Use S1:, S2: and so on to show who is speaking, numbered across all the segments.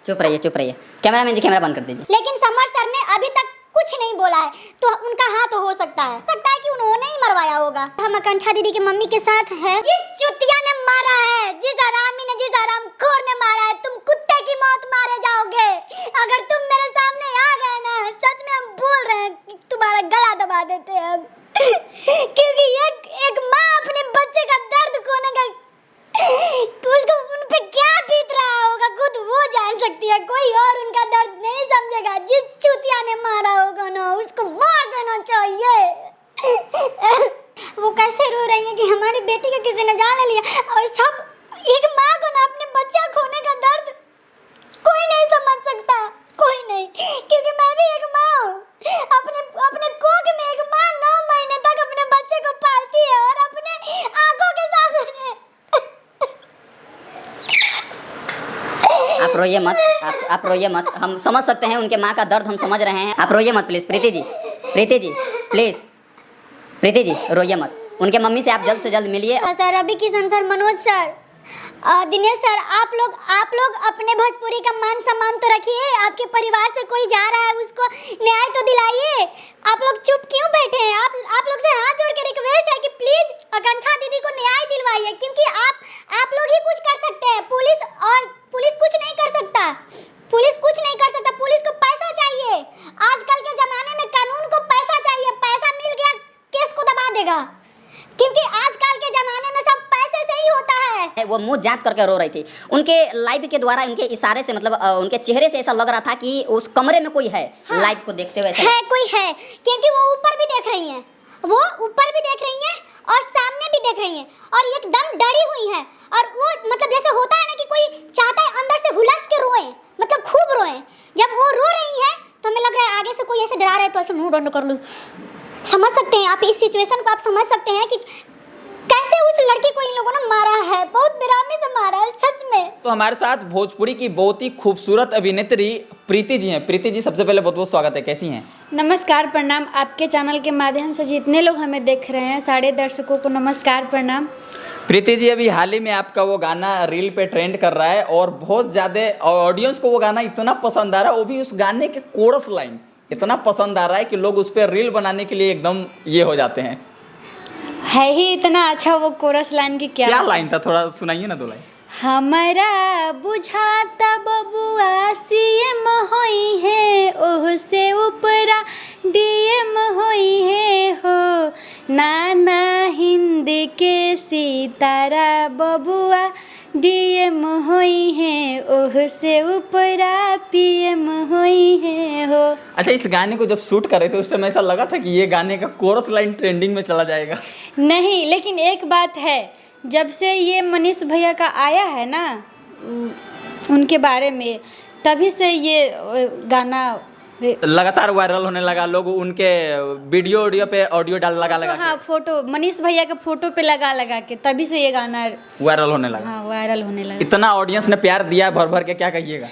S1: चुप रहिए चुप रहिए। कैमरामैन जी कैमरा बंद कर दीजिए।
S2: लेकिन समर सर ने अभी तक कुछ नहीं बोला है, तो उनका हाथ हो सकता है कि उन्होंने ही मरवाया होगा। हम आकांक्षा दीदी की मम्मी के साथ है। जिस चुतिया ने मारा है, जिस हरामी ने, जिस हरामखोर ने मारा है, तुम कुत्ते की मौत मारे जाओगे। अगर तुम मेरे सामने आ गए ना, सच में हम बोल रहे हैं कि तुम्हारा गला दबा देते हैं हम। क्योंकि एक माँ अपने बच्चे का दर्द खोने का, उसको उन पे क्या बीत रहा होगा खुद वो जान सकती है, कोई और उनका दर्द नहीं समझेगा। जिस चूतिया ने मारा होगा ना, उसको मार देना चाहिए। वो कैसे रो रही है कि हमारी बेटी का किसी ने जान लिया, और सब एक माँ को ना अपने बच्चा खोने का दर्द कोई नहीं समझ सकता, कोई नहीं। क्योंकि मैं भी एक माँ हूँ। अपने कोख में एक माँ 9 महीने तक अपने बच्चे को पालती है और अपने आंखों के सामने।
S1: आप रोइए मत, आप रोइए मत। हम समझ सकते हैं उनके माँ का दर्द, हम समझ रहे हैं। आप रोइए मत प्लीज़। प्रीति जी प्लीज़, प्रीति जी रोइए मत। उनके मम्मी से आप जल्द से जल्द मिलिए।
S2: Sir, Ravi Kishan sir, Manoj sir, Dinesh sir, आप लोग अपने भोजपुरी का मान सम्मान तो रखिए। आपके परिवार से कोई जा रहा है, उसको न्याय तो दिलाइए। आप लोग चुप क्यों बैठे हैं? आप लोग से हाथ जोड़ के रिक्वेस्ट है कि प्लीज आकांक्षा दीदी को न्याय दिलवाइए, क्योंकि आप लोग ही कुछ कर सकते हैं। पुलिस कुछ नहीं कर सकता। पुलिस को पैसा चाहिए। आजकल के जमाने में कानून को पैसा चाहिए। पैसा मिल गया, केस को दबा देगा, क्योंकि आजकल के जमाने में सब पैसे से ही होता है।
S1: वो मुंह जांच करके रो रही थी। उनके लाइव के द्वारा, उनके इशारे से, मतलब उनके चेहरे से ऐसा लग रहा था कि उस कमरे में कोई है। हाँ, लाइव को देखते हुए
S2: है, कोई है, क्योंकि वो ऊपर भी देख रही हैं, और सामने भी देख रही हैं, और एकदम डरी हुई हैं। और वो मतलब जैसे होता है ना कि कोई चाहता है अंदर से हुलस के रोए, मतलब खूब रोए। जब वो रो रही है तो हमें लग रहा है आगे से कोई ऐसे डरा रहा है तो ऐसे मुंह बंद कर लूं। समझ सकते हैं आप इस सिचुएशन को, आप समझ सकते हैं कि कैसे उस लड़की को इन लोगों ने मारा है। बहुत बेरहमी से मारा है, सच में।
S3: तो हमारे साथ भोजपुरी की बहुत ही खूबसूरत अभिनेत्री प्रीति जी हैं। प्रीति जी, सबसे पहले बहुत बहुत स्वागत है, कैसी हैं?
S4: नमस्कार, प्रणाम। आपके चैनल के माध्यम से जितने लोग हमें देख रहे हैं, सारे दर्शकों को नमस्कार, प्रणाम।
S3: प्रीति जी, अभी हाल ही में आपका वो गाना रील पे ट्रेंड कर रहा है और बहुत ज़्यादा ऑडियंस को वो गाना इतना पसंद आ रहा है, वो भी उस गाने के कोरस लाइन इतना पसंद आ रहा है कि लोग उस पर रील बनाने के लिए एकदम ये हो जाते हैं।
S4: है ही इतना अच्छा वो कोरस लाइन की क्या
S3: लाइन था, थोड़ा सुनाइए ना 2 लाइन।
S4: हमारा बुझाता बबुआ सीएम होई है, ओह से ऊपरा डीएम होई है हो। नाना हिंद के सितारा बबुआ डीएम होई है, ओह से ऊपरा पीएम होई है हो।
S3: अच्छा, इस गाने को जब शूट कर रहे थे उस टाइम ऐसा लगा था कि ये गाने का कोरस लाइन ट्रेंडिंग में चला जाएगा?
S4: नहीं, लेकिन एक बात है, जब से ये मनीष भैया का आया है ना उनके बारे में, तभी से ये गाना
S3: लगातार वायरल होने लगा। लोग उनके वीडियो पे ऑडियो लगा
S4: के, हाँ, फोटो मनीष भैया के फोटो पे लगा के, तभी से ये गाना
S3: वायरल होने लगा।
S4: हाँ, वायरल होने लगा।
S3: इतना ऑडियंस ने प्यार दिया भर भर के, क्या कहिएगा?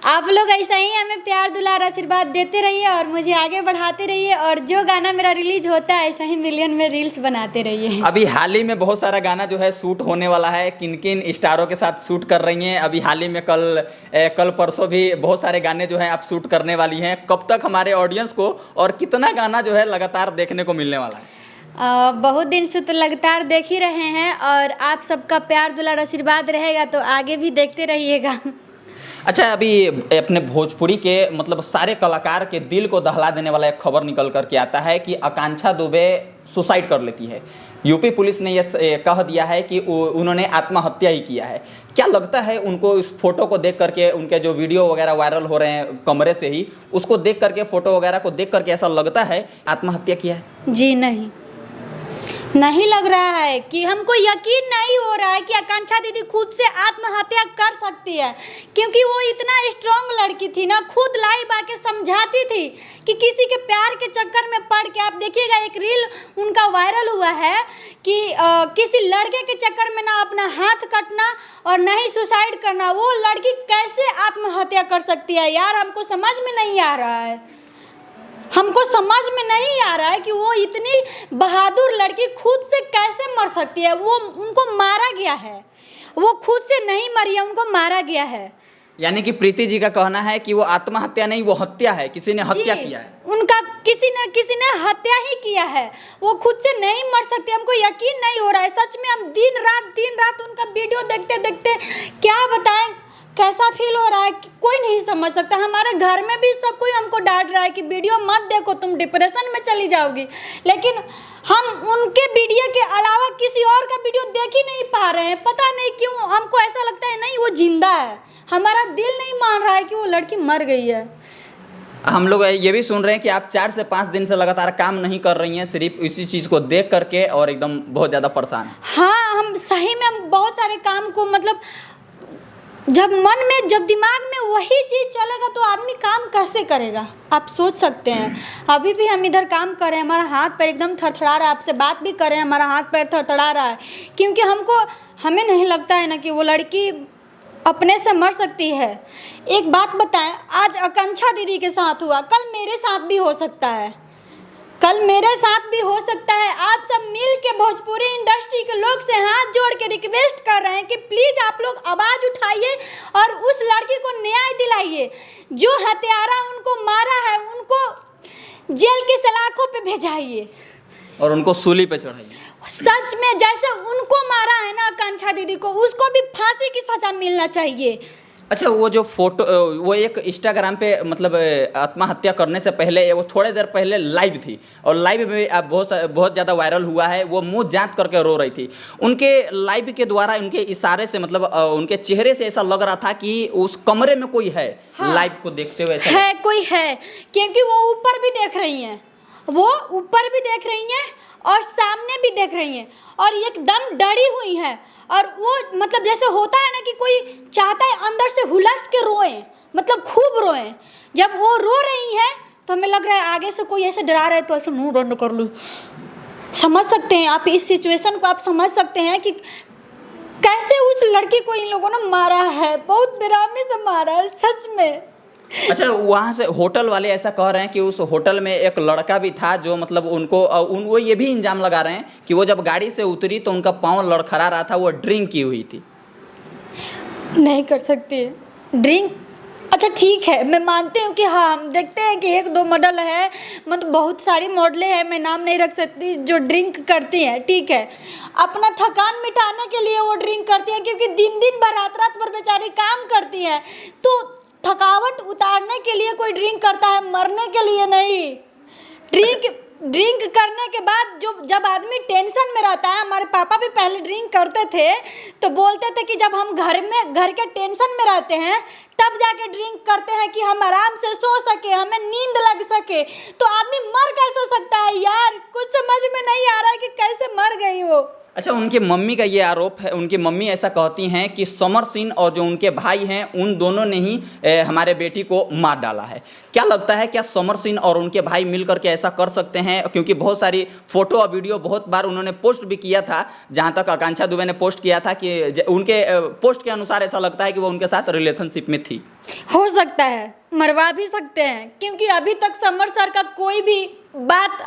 S4: आप लोग ऐसा ही हमें प्यार दुलार आशीर्वाद देते रहिए और मुझे आगे बढ़ाते रहिए, और जो गाना मेरा रिलीज होता है ऐसा ही मिलियन में रील्स बनाते रहिए।
S3: अभी हाल ही में बहुत सारा गाना जो है शूट होने वाला है। किन किन स्टारों के साथ शूट कर रही हैं? अभी हाल ही में कल परसों भी बहुत सारे गाने जो है आप शूट करने वाली हैं। कब तक हमारे ऑडियंस को और कितना गाना जो है लगातार देखने को मिलने वाला है?
S4: बहुत दिन से तो लगातार देख ही रहे हैं, और आप सबका प्यार दुलार आशीर्वाद रहेगा तो आगे भी देखते रहिएगा।
S3: अच्छा, अभी अपने भोजपुरी के मतलब सारे कलाकार के दिल को दहला देने वाला एक खबर निकल कर के आता है कि आकांक्षा दुबे सुसाइड कर लेती है। यूपी पुलिस ने यह कह दिया है कि उन्होंने आत्महत्या ही किया है। क्या लगता है उनको इस फोटो को देख करके, उनके जो वीडियो वगैरह वायरल हो रहे हैं कमरे से ही, उसको देख करके, फोटो वगैरह को देख करके ऐसा लगता है आत्महत्या किया है?
S4: जी नहीं लग रहा है, कि हमको यकीन नहीं हो रहा है कि आकांक्षा दीदी खुद से आत्महत्या कर सकती है, क्योंकि वो इतना स्ट्रांग लड़की थी ना, खुद लाइव आके समझाती थी कि किसी के प्यार के चक्कर में पड़ के, आप देखिएगा एक रील उनका वायरल हुआ है कि किसी लड़के के चक्कर में ना अपना हाथ कटना और ना ही सुसाइड करना। वो लड़की कैसे आत्महत्या कर सकती है यार? हमको समझ में नहीं आ रहा है। कि वो इतनी बहादुर लड़की खुद से कैसे मर सकती है। वो उनको मारा गया है, वो खुद से नहीं मरी है, उनको मारा गया है।
S3: यानी कि प्रीति जी का कहना है कि वो आत्महत्या नहीं, वो हत्या है, किसी ने हत्या किया है।
S4: उनका किसी ने हत्या ही किया है, वो खुद से नहीं मर सकते। हमको यकीन नहीं हो रहा है सच में। हम दिन रात उनका वीडियो देखते देखते क्या बताएं कैसा फील हो रहा है कि कोई नहीं समझ सकता। हमारे घर में भी सब कोई हमको डांट रहा है कि वीडियो मत देखो, तुम डिप्रेशन में चली जाओगी, लेकिन हम उनके वीडियो के अलावा किसी और का वीडियो देख ही नहीं पा रहे हैं। पता नहीं क्यों हमको ऐसा लगता है नहीं वो जिंदा है, हमारा दिल नहीं मान रहा है कि वो लड़की मर गई है।
S3: हम लोग ये भी सुन रहे हैं कि आप 4 से 5 दिन से लगातार काम नहीं कर रही हैं, सिर्फ इसी चीज़ को देख करके, और एकदम बहुत ज़्यादा परेशान हैं।
S4: हाँ, हम सही में हम बहुत सारे काम को मतलब जब मन में जब दिमाग में वही चीज़ चलेगा तो आदमी काम कैसे करेगा, आप सोच सकते हैं। अभी भी हम इधर काम कर रहे हैं, हमारा हाथ पैर एकदम थरथरा रहा है, आपसे बात भी कर रहे हैं हमारा हाथ पैर थरथरा रहा है, क्योंकि हमें नहीं लगता है ना कि वो लड़की अपने से मर सकती है। एक बात बताएं, आज आकांक्षा दीदी के साथ हुआ, कल मेरे साथ भी हो सकता है, कल मेरे साथ भी हो सकता है। आप सब मिल के भोजपुरी इंडस्ट्री के लोग से हाथ जोड़ के रिक्वेस्ट कर रहे हैं कि प्लीज़ आप लोग आवाज़ उठाइए और उस लड़की को न्याय दिलाइए। जो हत्यारा उनको मारा है उनको जेल की सलाखों पे भेजाइए
S3: और उनको सूली पे चढ़ाइए।
S4: सच में जैसे उनको मारा है ना आकांक्षा दीदी को, उसको भी फांसी की सजा मिलना चाहिए।
S3: अच्छा, वो जो फोटो वो एक इंस्टाग्राम पे मतलब आत्महत्या करने से पहले वो थोड़े देर पहले लाइव थी, और लाइव में अब बहुत ज़्यादा वायरल हुआ है। वो मुंह जांच करके रो रही थी। उनके लाइव के द्वारा उनके इशारे से मतलब उनके चेहरे से ऐसा लग रहा था कि उस कमरे में कोई है। हाँ, लाइव को देखते हुए ऐसा
S4: है कोई है, क्योंकि वो ऊपर भी देख रही हैं, वो ऊपर भी देख रही हैं और सामने भी देख रही हैं और एकदम डरी हुई है। और वो मतलब जैसे होता है ना कि कोई चाहता है अंदर से हुलस के रोए, मतलब खूब रोए। जब वो रो रही हैं तो हमें लग रहा है आगे से कोई ऐसे डरा रहा है तो ऐसे मुंह बंद कर लूँ। समझ सकते हैं आप इस सिचुएशन को, आप समझ सकते हैं कि कैसे उस लड़की को इन लोगों ने मारा है, बहुत बेरहमी से मारा है सच में।
S3: अच्छा, वहाँ से होटल वाले ऐसा कह रहे हैं कि उस होटल में एक लड़का भी था जो मतलब वो ये भी इल्जाम लगा रहे हैं कि वो जब गाड़ी से उतरी तो उनका पाँव लड़खड़ा रहा था, वो ड्रिंक की हुई थी।
S4: नहीं कर सकती ड्रिंक। अच्छा ठीक है, मैं मानती हूँ कि हाँ हम देखते हैं कि 1-2 मॉडल है, मतलब बहुत सारी मॉडलें हैं, मैं नाम नहीं रख सकती, जो ड्रिंक करती हैं। ठीक है, अपना थकान मिटाने के लिए वो ड्रिंक करती हैं, क्योंकि दिन भर रात भर बेचारी काम करती हैं, तो थकावट उतारने के लिए कोई ड्रिंक करता है, मरने के लिए नहीं। ड्रिंक करने के बाद जब आदमी टेंशन में रहता है, हमारे पापा भी पहले ड्रिंक करते थे तो बोलते थे कि जब हम घर के टेंशन में रहते हैं तब जाके ड्रिंक करते हैं कि हम आराम से सो सके, हमें नींद लग सके। तो आदमी मर कैसे सकता है यार, कुछ समझ में नहीं आ रहा है कि कैसे मर गई वो।
S3: अच्छा, उनकी मम्मी का ये आरोप है, उनकी मम्मी ऐसा कहती हैं कि समर सिंह और जो उनके भाई हैं उन दोनों ने ही हमारे बेटी को मार डाला है। क्या लगता है, क्या समर सिंह और उनके भाई मिलकर के ऐसा कर सकते हैं? क्योंकि बहुत सारी फोटो और वीडियो बहुत बार उन्होंने पोस्ट भी किया था, जहां तक आकांक्षा दुबे ने पोस्ट किया था कि उनके पोस्ट के अनुसार ऐसा लगता है कि वो उनके साथ रिलेशनशिप में थी।
S4: हो सकता है, मरवा भी सकते हैं, क्योंकि अभी तक समर सर का कोई भी बात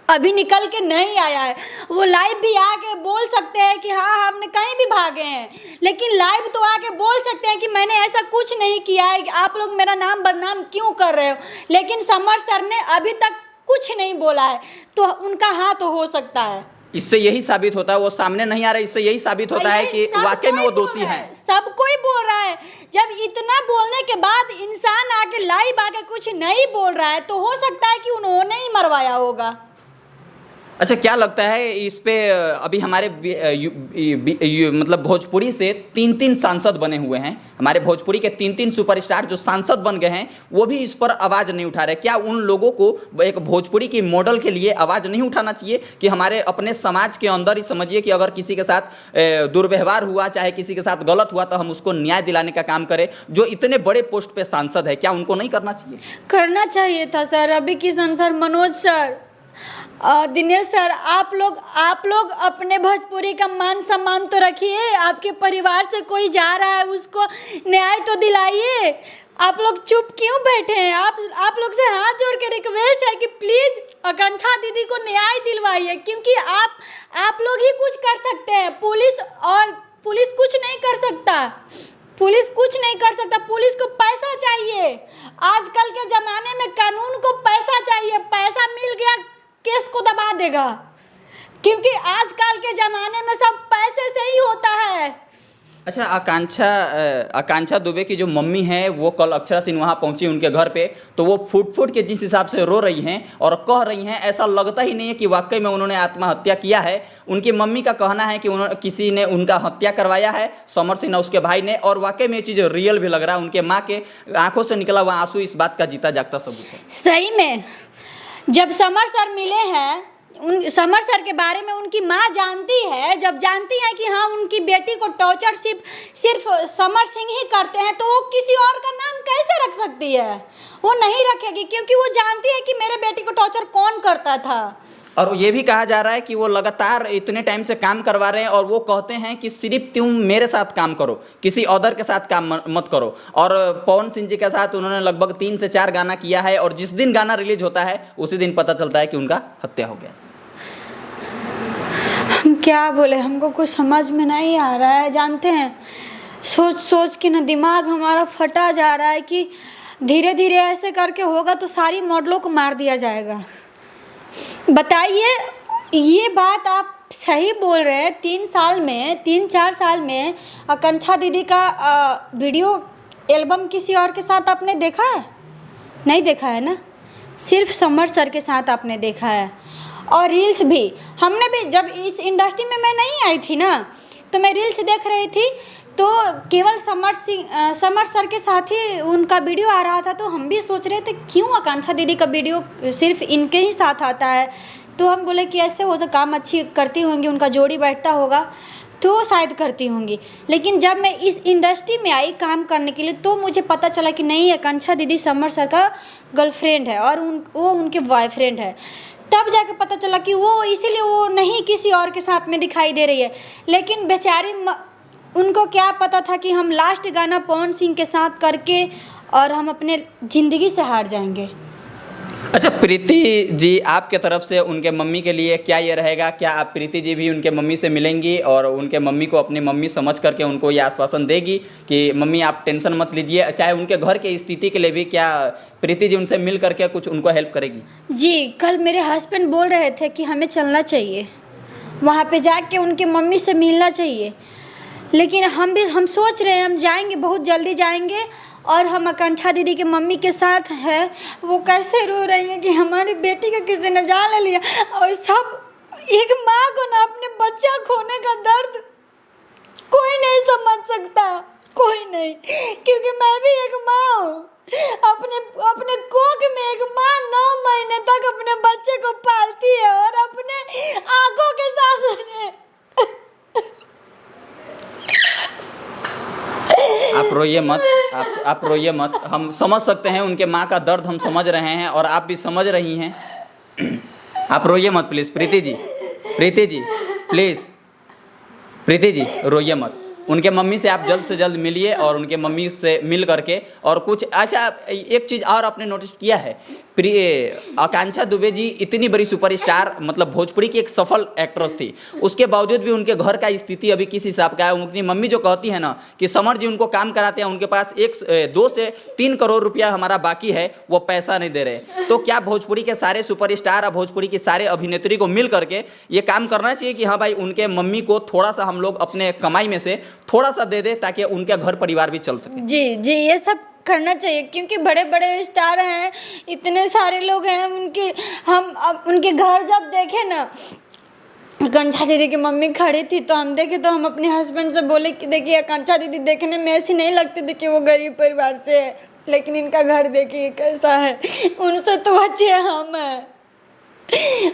S4: अभी निकल के नहीं आया है। वो लाइव भी आके बोल सकते हैं कि हाँ हमने कहीं भी भागे हैं, लेकिन लाइव तो आके बोल सकते हैं कि मैंने ऐसा कुछ नहीं किया है, आप लोग मेरा नाम बदनाम क्यों कर रहे हो। लेकिन समर सर ने अभी तक कुछ नहीं बोला है, तो उनका हाँ तो हो सकता है।
S3: इससे यही साबित होता है, वो सामने नहीं आ रहा, इससे यही साबित होता है कि वाकई में वो दोषी हैं।
S4: सब कोई बोल रहा है, जब इतना बोलने के बाद इंसान आके लाइव आके कुछ नहीं बोल रहा है तो हो सकता है कि उन्होंने ही मरवाया होगा।
S3: अच्छा, क्या लगता है इस पे अभी हमारे मतलब भोजपुरी से 3 सांसद बने हुए हैं, हमारे भोजपुरी के 3 सुपरस्टार जो सांसद बन गए हैं वो भी इस पर आवाज़ नहीं उठा रहे। क्या उन लोगों को एक भोजपुरी की मॉडल के लिए आवाज़ नहीं उठाना चाहिए कि हमारे अपने समाज के अंदर ही समझिए कि अगर किसी के साथ दुर्व्यवहार हुआ, चाहे किसी के साथ गलत हुआ, तो हम उसको न्याय दिलाने का काम करें। जो इतने बड़े पोस्ट पे सांसद है, क्या उनको नहीं करना चाहिए?
S4: करना चाहिए था sir, Ravi Kishan sir, Manoj sir, Dinesh sir. आप लोग अपने भोजपुरी का मान सम्मान तो रखिए। आपके परिवार से कोई जा रहा है उसको न्याय तो दिलाइए। आप लोग चुप क्यों बैठे हैं? आप लोग से हाथ जोड़ के रिक्वेस्ट है कि प्लीज आकांक्षा दीदी को न्याय दिलवाइए, क्योंकि आप लोग ही कुछ कर सकते हैं, पुलिस कुछ नहीं कर सकता। पुलिस कुछ नहीं कर सकता, पुलिस को पैसा चाहिए। आजकल के ज़माने में कानून को पैसा चाहिए, पैसा मिल गया केस को दबा देगा, क्योंकि आजकल के ज़माने में सब पैसे से ही होता है।
S3: अच्छा, आकांक्षा दुबे की जो मम्मी है वो कल अक्षरा सिंह वहाँ पहुंची उनके घर पे, तो वो फूट फूट के जिस हिसाब से रो रही हैं और कह रही हैं, ऐसा लगता ही नहीं है कि वाकई में उन्होंने आत्महत्या किया है। उनकी मम्मी का कहना है कि उन्होंने किसी ने उनका हत्या करवाया है, समर सिंह उसके भाई ने, और वाकई में ये चीज़ रियल भी लग रहा है। उनके माँ के आंखों से निकला हुआ आंसू इस बात का जीता जागता सबूत है।
S4: सही में जब समर सर मिले हैं, उन समर सर के बारे में उनकी माँ जानती है, जब जानती है कि हाँ उनकी बेटी को टॉर्चर सिर्फ समर सिंह ही करते हैं, तो वो किसी और का नाम कैसे रख सकती है? वो नहीं रखेगी, क्योंकि वो जानती है कि मेरे बेटी को टॉर्चर कौन करता था।
S3: और ये भी कहा जा रहा है कि वो लगातार इतने टाइम से काम करवा रहे हैं और वो कहते हैं कि सिर्फ तुम मेरे साथ काम करो, किसी अदर के साथ काम मत करो। और पवन सिंह जी के साथ उन्होंने लगभग 3 से 4 गाना किया है, और जिस दिन गाना रिलीज होता है उसी दिन पता चलता है कि उनका हत्या हो गया।
S4: हम क्या बोले, हमको कुछ समझ में नहीं आ रहा है। जानते हैं, सोच सोच के ना दिमाग हमारा फटा जा रहा है कि धीरे धीरे ऐसे करके होगा तो सारी मॉडलों को मार दिया जाएगा। बताइए, ये बात आप सही बोल रहे हैं। 3-4 साल में आकांक्षा दीदी का वीडियो एल्बम किसी और के साथ आपने देखा है? नहीं देखा है ना, सिर्फ समर सर के साथ आपने देखा है। और रील्स भी हमने भी, जब इस इंडस्ट्री में मैं नहीं आई थी ना, तो मैं रील्स देख रही थी, तो केवल समर सर के साथ ही उनका वीडियो आ रहा था। तो हम भी सोच रहे थे क्यों आकांक्षा दीदी का वीडियो सिर्फ इनके ही साथ आता है। तो हम बोले कि ऐसे हो सकता, काम अच्छी करती होंगी, उनका जोड़ी बैठता होगा तो शायद करती होंगी। लेकिन जब मैं इस इंडस्ट्री में आई काम करने के लिए, तो मुझे पता चला कि नहीं, आकांक्षा दीदी समर सर का गर्लफ्रेंड है और वो उनके बॉयफ्रेंड है। तब जाके पता चला कि वो इसीलिए वो नहीं किसी और के साथ में दिखाई दे रही है। लेकिन बेचारी उनको क्या पता था कि हम लास्ट गाना पवन सिंह के साथ करके और हम अपने ज़िंदगी से हार जाएंगे।
S3: अच्छा प्रीति जी, आपके तरफ से उनके मम्मी के लिए क्या ये रहेगा, क्या आप प्रीति जी भी उनके मम्मी से मिलेंगी और उनके मम्मी को अपनी मम्मी समझ करके उनको ये आश्वासन देगी कि मम्मी आप टेंशन मत लीजिए, चाहे उनके घर की स्थिति के लिए भी क्या प्रीति जी उनसे मिल करके कुछ उनको हेल्प करेगी? जी,
S4: कल मेरे हस्बैंड बोल रहे थे कि हमें चलना चाहिए, वहाँ पे जाके उनके मम्मी से मिलना चाहिए। लेकिन हम सोच रहे हैं हम जाएंगे, बहुत जल्दी जाएंगे। और हम आकांक्षा दीदी के मम्मी के साथ हैं, वो कैसे रो रही हैं कि हमारी बेटी का किसी ने जान ले लिया। और सब एक माँ को ना अपने बच्चा खोने का दर्द कोई नहीं समझ सकता, कोई नहीं, क्योंकि मैं भी एक माँ हूँ। अपने कोख में एक माँ 9 महीने तक अपने बच्चे को पालती है और अपने आंखों के सामने।
S3: आप रोइए मत, आप रोइए मत, हम समझ सकते हैं उनके माँ का दर्द, हम समझ रहे हैं और आप भी समझ रही हैं। आप रोइए मत प्लीज़ प्रीति जी, प्लीज़ प्रीति जी रोइए मत। उनके मम्मी से आप जल्द से जल्द मिलिए और उनके मम्मी से मिल करके और कुछ। अच्छा, एक चीज़ और आपने नोटिस किया है, आकांक्षा दुबे जी इतनी बड़ी सुपरस्टार, मतलब भोजपुरी की एक सफल एक्ट्रेस थी, उसके बावजूद भी उनके घर का स्थिति अभी किस हिसाब का है। उनकी मम्मी जो कहती है ना कि समर जी उनको काम कराते हैं, उनके पास 2 से 3 करोड़ रुपया हमारा बाकी है, वो पैसा नहीं दे रहे। तो क्या भोजपुरी के सारे सुपरस्टार और भोजपुरी के सारे अभिनेत्री को मिल करके ये काम करना चाहिए कि हाँ भाई उनके मम्मी को थोड़ा सा हम लोग अपने कमाई में से थोड़ा सा दे दे ताकि उनका घर परिवार भी चल सके?
S4: जी, ये सब करना चाहिए, क्योंकि बड़े बड़े स्टार हैं, इतने सारे लोग हैं उनके घर जब देखे ना, आकांक्षा दीदी की मम्मी खड़ी थी तो हम देखे, तो हम अपने हस्बैंड से बोले कि देखिए आकांक्षा दीदी देखने में ऐसी नहीं लगती थी कि वो गरीब परिवार से है, लेकिन इनका घर देखिए कैसा है, उनसे तो अच्छे हम हैं।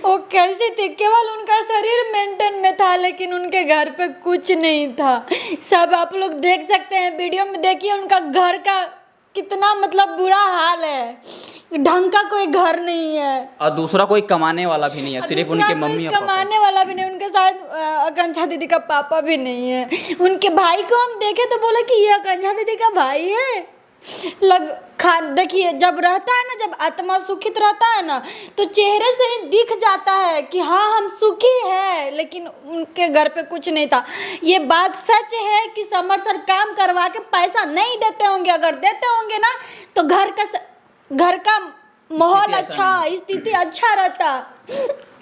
S4: वो कैसी थी, केवल उनका शरीर मेंटेन में था, लेकिन उनके घर पे कुछ नहीं था। सब आप लोग देख सकते हैं वीडियो में, देखिए उनका घर का कितना मतलब बुरा हाल है, ढंग का कोई घर नहीं है
S3: और दूसरा कोई कमाने वाला भी नहीं है, सिर्फ उनके मम्मी और पापा।
S4: कमाने वाला भी नहीं, उनके साथ आकांक्षा दीदी का पापा भी नहीं है। उनके भाई को हम देखे तो बोले कि ये आकांक्षा दीदी का भाई है, देखिए, जब रहता है ना, जब आत्मा सुखित रहता है ना, तो चेहरे से ही दिख जाता है कि हाँ हम सुखी है, लेकिन उनके घर पे कुछ नहीं था। ये बात सच है कि समर सर काम करवा के पैसा नहीं देते होंगे, अगर देते होंगे ना तो घर का माहौल अच्छा, स्थिति अच्छा रहता।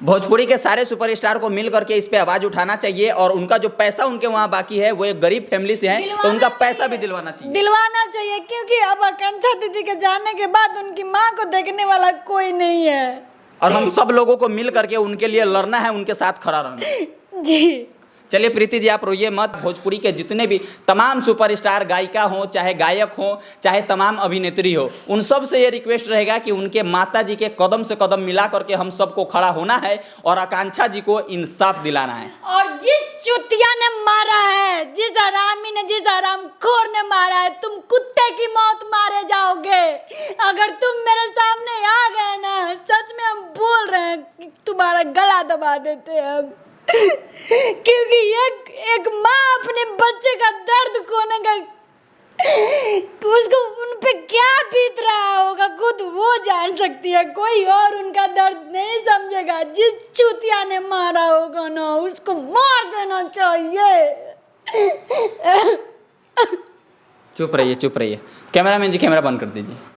S3: भोजपुरी के सारे सुपरस्टार को मिल करके इस पे आवाज उठाना चाहिए, और उनका जो पैसा उनके वहाँ बाकी है, वो एक गरीब फैमिली से है, तो उनका पैसा भी दिलवाना चाहिए।
S4: क्योंकि अब आकांक्षा दीदी के जाने के बाद उनकी माँ को देखने वाला कोई नहीं है,
S3: और हम सब लोगों को मिल करके उनके लिए लड़ना है, उनके साथ खड़ा रहना है।
S4: जी
S3: चलिए प्रीति जी, आप रोइए मत। भोजपुरी के जितने भी तमाम सुपरस्टार, गायिका हो चाहे गायक हो चाहे तमाम अभिनेत्री हो, उन सब से ये रिक्वेस्ट रहेगा कि उनके माता जी के कदम से कदम मिला करके हम सबको खड़ा होना है और आकांक्षा जी को इंसाफ दिलाना है।
S4: और जिस चुतिया ने मारा है, जिस हरामी ने, जिस हरामखोर ने मारा है, तुम कुत्ते की मौत मारे जाओगे। अगर तुम मेरे सामने आ गए ना, सच में हम बोल रहे हैं, तुम्हारा गला दबा देते हैं हम। क्योंकि एक माँ अपने बच्चे का दर्द खोने का, उसको उन पे क्या बीत रहा होगा खुद वो जान सकती है, कोई और उनका दर्द नहीं समझेगा। जिस चूतिया ने मारा होगा ना, उसको मार देना चाहिए।
S3: चुप रहिए, चुप रहिए। कैमरामैन जी कैमरा बंद कर दीजिए।